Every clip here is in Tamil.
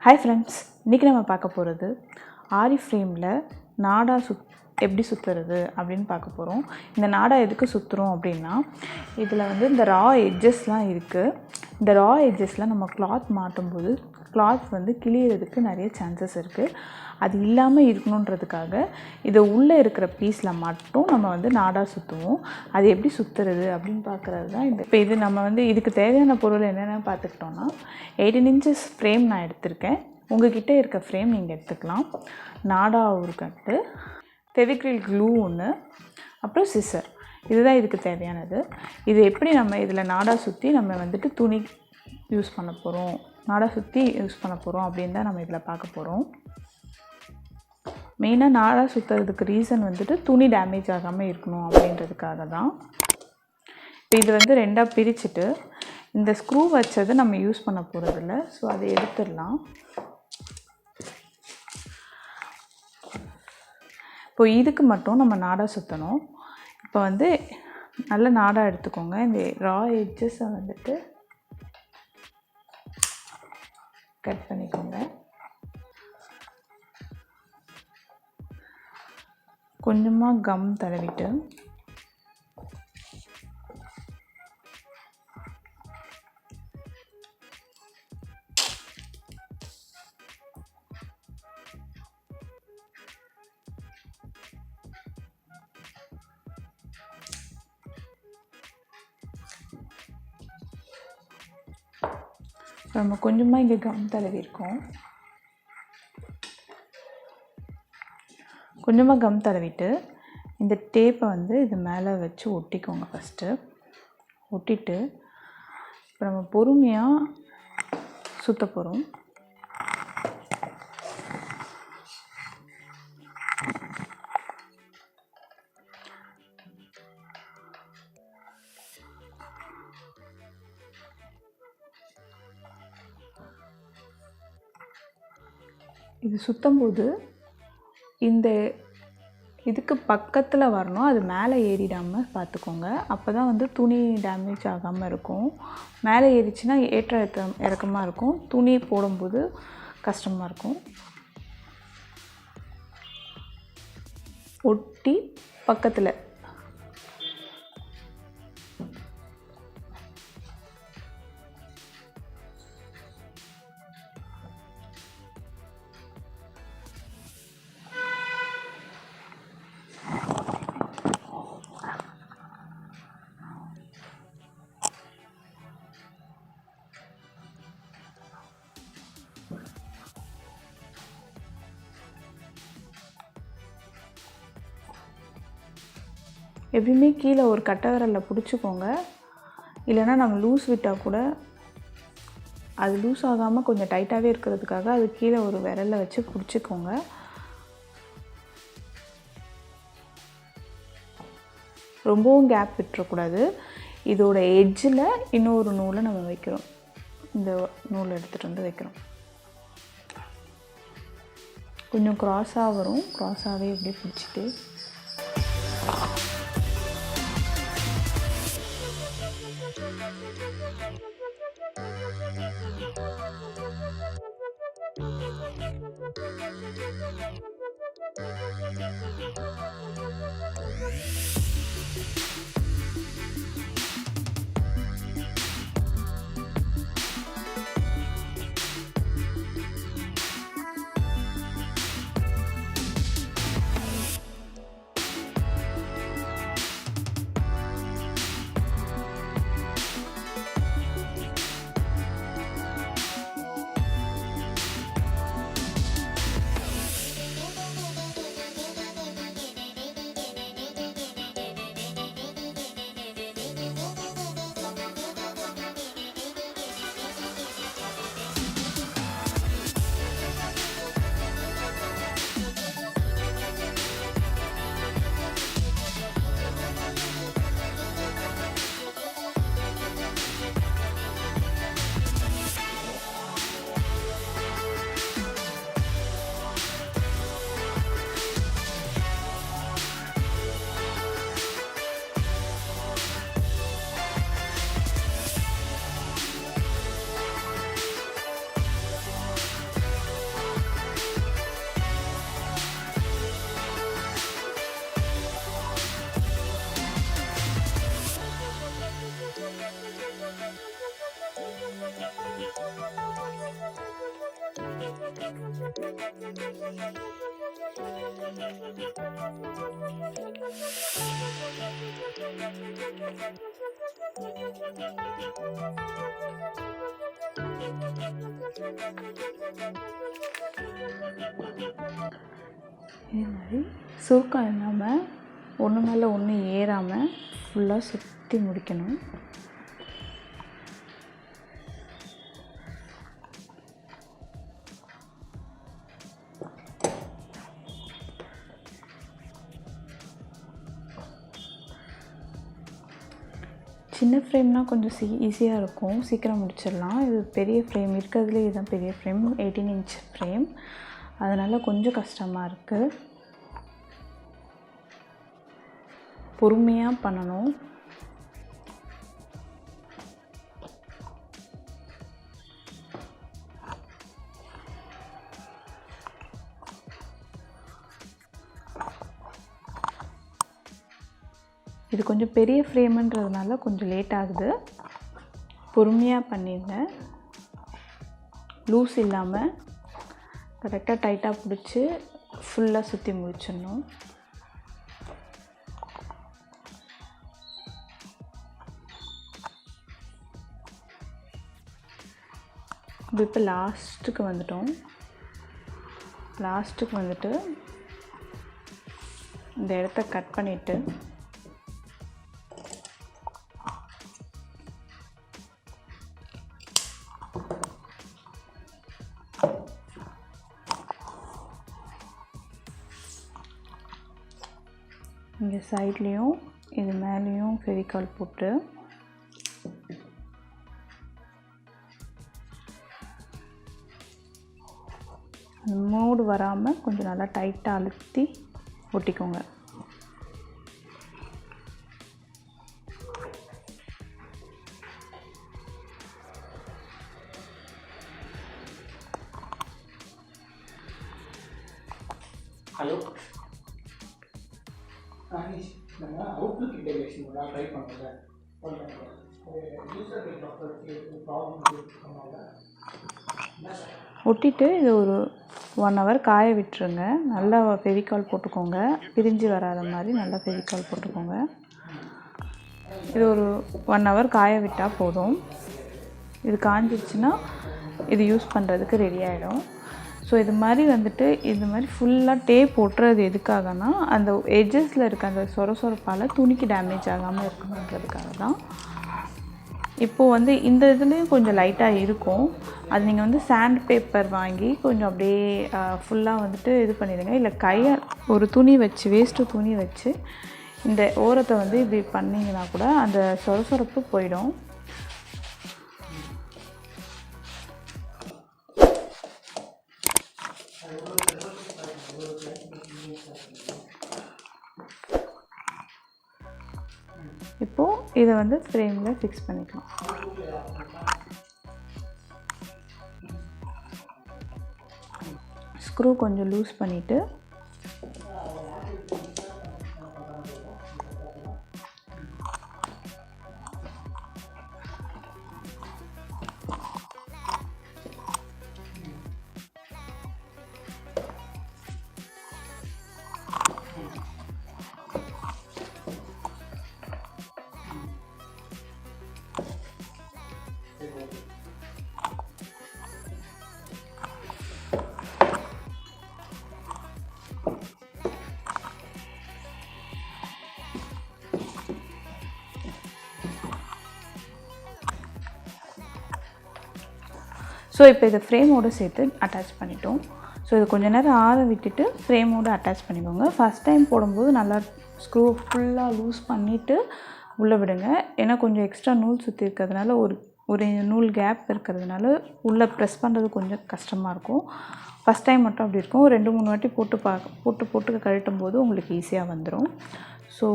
ஹாய் ஃப்ரெண்ட்ஸ், இன்றைக்கி நம்ம பார்க்க போகிறது ஆரி ஃப்ரேமில் நாடா எப்படி சுற்றுறது அப்படின்னு பார்க்க போகிறோம். இந்த நாடா எதுக்கு சுற்றுறோம் அப்படின்னா, இதில் வந்து இந்த ரா எட்ஜஸ்லாம் இருக்குது. இந்த ரா எட்ஜஸில் நம்ம கிளாத் மாட்டும்போது கிளாத் வந்து கிளியறதுக்கு நிறைய சான்சஸ் இருக்குது. அது இல்லாமல் இருக்கணுன்றதுக்காக இதை உள்ளே இருக்கிற பீஸில் மட்டும் நம்ம வந்து நாடா சுற்றுவோம். அது எப்படி சுற்றுறது அப்படின்னு பார்க்குறது தான் இந்த. இப்போ இது நம்ம வந்து இதுக்கு தேவையான பொருள் என்னென்னு பார்த்துக்கிட்டோன்னா, 18 inches ஃப்ரேம் நான் எடுத்திருக்கேன். உங்கள்கிட்ட இருக்க ஃப்ரேம் நீங்கள் எடுத்துக்கலாம். நாடா ஒரு கட்டு, ஃபெவிக்ரில் க்ளூ ஒன்று, அப்புறம் சிசர். இதுதான் இதுக்கு தேவையானது. இது எப்படி நம்ம இதில் நாடா சுற்றி நம்ம வந்துட்டு துணி யூஸ் பண்ண போகிறோம், நாடா சுற்றி யூஸ் பண்ண போகிறோம் அப்படின்னு தான் நம்ம இதில் பார்க்க போகிறோம். மெயினாக நாடா சுற்றுறதுக்கு ரீசன் வந்துட்டு துணி டேமேஜ் ஆகாமல் இருக்கணும் அப்படின்றதுக்காக தான். இப்போ இது வந்து ரெண்டாக பிரிச்சுட்டு இந்த ஸ்க்ரூ வச்சதை நம்ம யூஸ் பண்ண போகிறதில்ல. ஸோ அதை எடுத்துடலாம். இப்போ இதுக்கு மட்டும் நம்ம நாடா சுற்றணும். இப்போ வந்து நல்ல நாடா எடுத்துக்கோங்க. இந்த ரா எட்ஜஸை வந்துட்டு கட் பண்ணிக்கோங்க. கொஞ்சமாக கம் தடவிட்டு நம்ம கொஞ்சமாக இங்கே கம் தடவிருக்கோம். கொஞ்சமாக கம் தடவிட்டு இந்த டேப்பை வந்து இது மேலே வச்சு ஒட்டிக்கோங்க. ஃபஸ்ட்டு ஒட்டிட்டு இப்போ நம்ம பொறுமையாக சுற்ற போகிறோம். இது சுற்றும்போது இந்த இதுக்கு பக்கத்தில் வரணும், அது மேலே ஏறிடாமல் பார்த்துக்கோங்க. அப்போ தான் வந்து துணி டேமேஜ் ஆகாமல் இருக்கும். மேலே ஏறிச்சுன்னா ஏற்ற இறக்கமாக இருக்கும், துணி போடும்போது கஷ்டமாக இருக்கும். ஒட்டி பக்கத்தில் எப்பயுமே கீழே ஒரு கட்டை விரலில் பிடிச்சிக்கோங்க. இல்லைன்னா நம்ம லூஸ் விட்டால் கூட அது லூஸ் ஆகாமல் கொஞ்சம் டைட்டாகவே இருக்கிறதுக்காக அது கீழே ஒரு விரலில் வச்சு பிடிச்சிக்கோங்க. ரொம்பவும் கேப் விட்டுறக்கூடாது. இதோட எட்ஜில் இன்னொரு நூலை நம்ம வைக்கிறோம். இந்த நூலை எடுத்துகிட்டு வந்து வைக்கிறோம். கொஞ்சம் க்ராஸாக வரும். க்ராஸாகவே இப்படி பிடிச்சிட்டு இதே மாதிரி சுருக்கம் இல்லாமல் ஒன்று மேலே ஒன்று ஏறாமல் ஃபுல்லாக சுற்றி முடிக்கணும். சின்ன ஃப்ரேம்னால் கொஞ்சம் ஈஸியாக இருக்கும், சீக்கிரம் முடிச்சிடலாம். இது பெரிய ஃப்ரேம், இருக்கிறதுலே இதுதான் பெரிய ஃப்ரேம், 18 inch ஃப்ரேம். அதனால் கொஞ்சம் கஷ்டமாக இருக்குது. பொறுமையாக பண்ணணும். இது கொஞ்சம் பெரிய ஃப்ரேமுன்றதுனால கொஞ்சம் லேட் ஆகுது. பொறுமையாக பண்ணிடுங்க. லூஸ் இல்லாமல் கரெக்டாக டைட்டாக பிடிச்சி ஃபுல்லாக சுற்றி முடிச்சிடணும். இப்போ லாஸ்ட்டுக்கு வந்துட்டோம். லாஸ்ட்டுக்கு வந்துட்டு இந்த இடத்த கட் பண்ணிவிட்டு இங்கே சைட்லேயும் இது மேலேயும் ஃபெவிகால் போட்டு மூடு வராமல் கொஞ்சம் நல்லா டைட்டாக அழுத்தி ஒட்டிக்கோங்க. ஹலோ நம்ம அவுட்லுக் இன்டெகிரேஷன் ட்ரை பண்ணுறேன். ஒட்டிட்டு இது ஒரு 1 hour காய விட்டுருங்க. நல்லா ஃபெவிகால் போட்டுக்கோங்க, பிரிஞ்சு வராத மாதிரி நல்லா ஃபெவிகால் போட்டுக்கோங்க. இது ஒரு 1 hour காய விட்டால் போதும். இது காஞ்சிடுச்சுன்னா இது யூஸ் பண்ணுறதுக்கு ரெடி ஆகிடும். ஸோ இது மாதிரி வந்துட்டு இது மாதிரி ஃபுல்லாக டேப் ஒட்டுறது எதுக்காகனா அந்த எட்ஜஸில் இருக்க அந்த சொரப்பால் துணிக்கு டேமேஜ் ஆகாமல் இருக்கணுன்றதுக்காக தான். இப்போது வந்து இந்த இதுலேயும் கொஞ்சம் லைட்டாக இருக்கும். அது நீங்கள் வந்து சாண்ட் பேப்பர் வாங்கி கொஞ்சம் அப்படியே ஃபுல்லாக வந்துட்டு இது பண்ணிடுங்க. இல்லை கையை ஒரு துணி வச்சு வேஸ்ட்டு துணி வச்சு இந்த ஓரத்தை வந்து இப்படி பண்ணிங்கன்னா கூட அந்த சொரப்பு போயிடும். இப்போது இதை வந்து ஃப்ரேமில் ஃபிக்ஸ் பண்ணிக்கலாம். ஸ்க்ரூ கொஞ்சம் லூஸ் பண்ணிவிட்டு ஸோ இப்போ இதை ஃப்ரேமோடு சேர்த்து அட்டாச் பண்ணிட்டோம். ஸோ இது கொஞ்சம் நேரம் ஆற விட்டுட்டு ஃப்ரேமோடு அட்டாச் பண்ணிக்கோங்க. ஃபஸ்ட் டைம் போடும்போது நல்லா ஸ்க்ரூ ஃபுல்லாக லூஸ் பண்ணிவிட்டு உள்ளே விடுங்க. ஏன்னா கொஞ்சம் எக்ஸ்ட்ரா நூல் சுற்றி இருக்கிறதுனால ஒரு நூல் கேப் இருக்கிறதுனால உள்ளே ப்ரெஸ் பண்ணுறது கொஞ்சம் கஷ்டமாக இருக்கும். ஃபஸ்ட் டைம் மட்டும் அப்படி இருக்கும். 2-3 வாட்டி போட்டு கழட்டும் போது உங்களுக்கு ஈஸியாக வந்துடும். ஸோ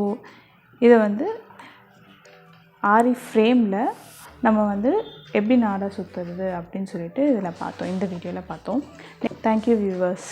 இதை வந்து ஆரி ஃப்ரேமில் நம்ம வந்து எப்படி நாடா சுற்றுறது அப்படின்னு சொல்லிட்டு இதில் பார்த்தோம், இந்த வீடியோவில் பார்த்தோம். Thank you viewers.